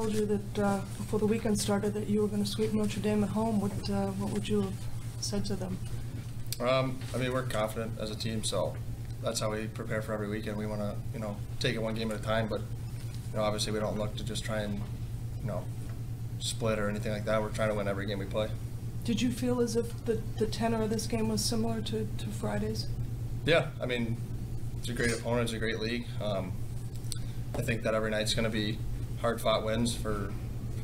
told you that before the weekend started that you were going to sweep Notre Dame at home, what would you have said to them? I mean, we're confident as a team, so that's how we prepare for every weekend. We want to, take it one game at a time, but obviously we don't look to just try and, split or anything like that. We're trying to win every game we play. Did you feel as if the tenor of this game was similar to Friday's? Yeah, I mean, it's a great opponent, it's a great league. I think that every night's going to be hard-fought wins for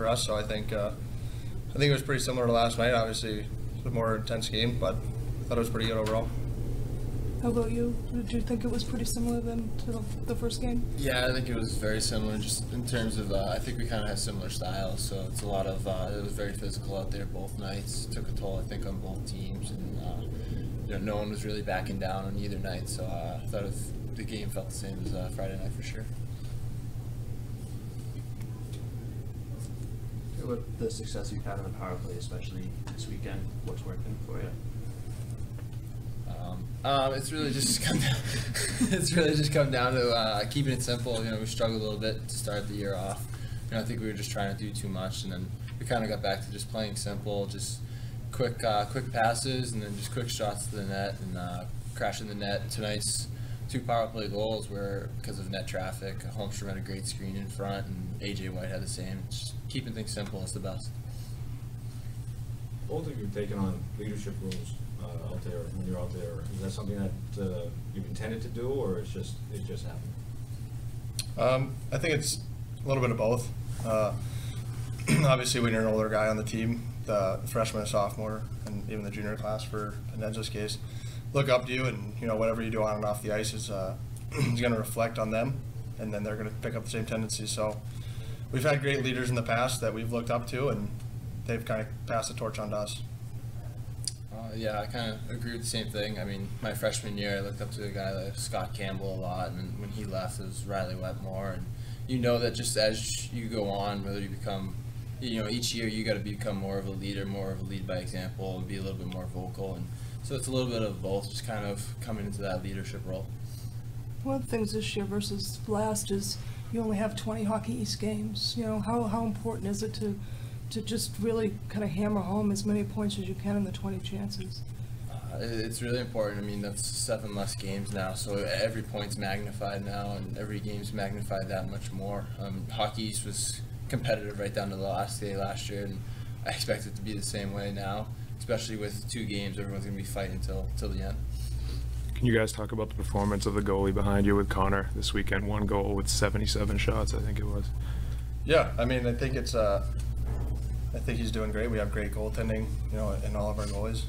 us. So I think it was pretty similar to last night. Obviously, it was a more intense game, but I thought it was pretty good overall. How about you? Did you think it was pretty similar then to the first game? Yeah, I think it was very similar, just in terms of I think we kind of have similar styles. So it's a lot of it was very physical out there both nights. It took a toll, I think, on both teams, and no one was really backing down on either night. So I thought the game felt the same as Friday night for sure. With the success you've had on the power play, especially this weekend, what's working for you? It's really just come down to keeping it simple. We struggled a little bit to start the year off. I think we were just trying to do too much, and then we kind of got back to just playing simple, just quick passes, and then just quick shots to the net and crashing the net. Tonight's 2 power play goals were because of net traffic. Holmstrom had a great screen in front, and AJ White had the same. Just keeping things simple is the best. Both of you have taken on leadership roles out there when you're out there. Is that something that you've intended to do, or it just happened? I think it's a little bit of both. Obviously, when you're an older guy on the team, the freshman and sophomore, and even the junior class for Pendenza's case, look up to you, and whatever you do on and off the ice is going to reflect on them, and then they're going to pick up the same tendencies. So we've had great leaders in the past that we've looked up to, and they've kind of passed the torch on to us. Yeah, I kind of agree with the same thing. I mean, my freshman year, I looked up to a guy like Scott Campbell a lot, and then when he left, it was Riley Wetmore. And that just as you go on, whether you become, each year you got to become more of a leader, more of a lead by example, and be a little bit more vocal. And so it's a little bit of both, just kind of coming into that leadership role. One of the things this year versus last is you only have 20 Hockey East games. How important is it to just really kind of hammer home as many points as you can in the 20 chances? It's really important. I mean, that's 7 less games now, so every point's magnified now, and every game's magnified that much more. Hockey East was competitive right down to the last day last year, and I expect it to be the same way now, especially with 2 games. Everyone's going to be fighting till the end. Can you guys talk about the performance of the goalie behind you with Connor this weekend? 1 goal with 77 shots, I think it was. Yeah, I mean, I think it's I think he's doing great. We have great goaltending, in all of our goalies.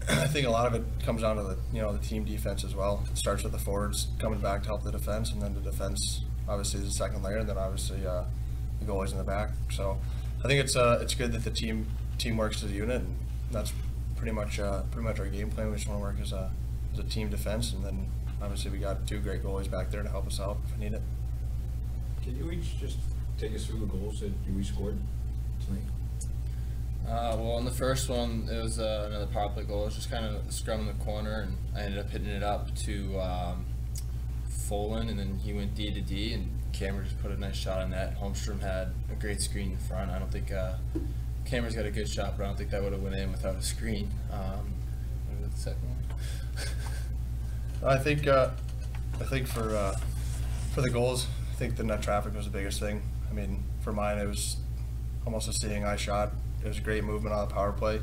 I think a lot of it comes down to the team defense as well. It starts with the forwards coming back to help the defense, and then the defense obviously is the second layer, and then obviously the goalies in the back. So I think it's good that the team works as a unit, and that's pretty much our game plan. We just want to work as a team defense, and then obviously we got 2 great goalies back there to help us out if we need it. Can you each just take us through the goals that you each scored tonight? Well, in the first one, it was another power play goal. It was just kind of a scrum in the corner, and I ended up hitting it up to Folan, and then he went D to D, and Cameron just put a nice shot on that. Holmstrom had a great screen in front. I don't think Cameron's got a good shot, but I don't think that would have went in without a screen. What was the second one? I think for the goals, I think the net traffic was the biggest thing. I mean, for mine, it was almost a seeing eye shot. It was great movement on the power play.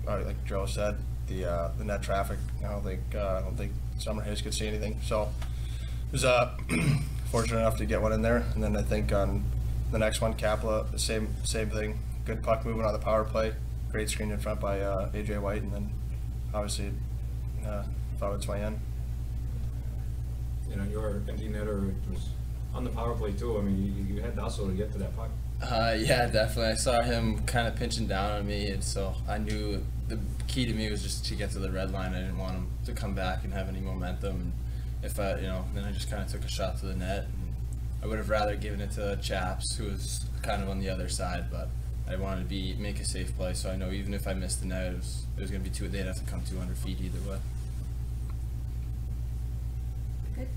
Like Joe said, the net traffic. I don't think Summer Hayes could see anything. So it was fortunate enough to get one in there. And then I think on the next one, Kapla, the same thing. Good puck movement on the power play. Great screen in front by AJ White, and then obviously found its way in. Your empty netter was on the power play too. I mean, you had to hustle to get to that puck. Yeah, definitely. I saw him kind of pinching down on me, and so I knew the key to me was just to get to the red line. I didn't want him to come back and have any momentum. And if then I just kind of took a shot to the net. And I would have rather given it to Chaps, who was kind of on the other side, but I wanted to make a safe play. So I know even if I missed the net, it was going to be they'd have to come 200 feet either way. Good.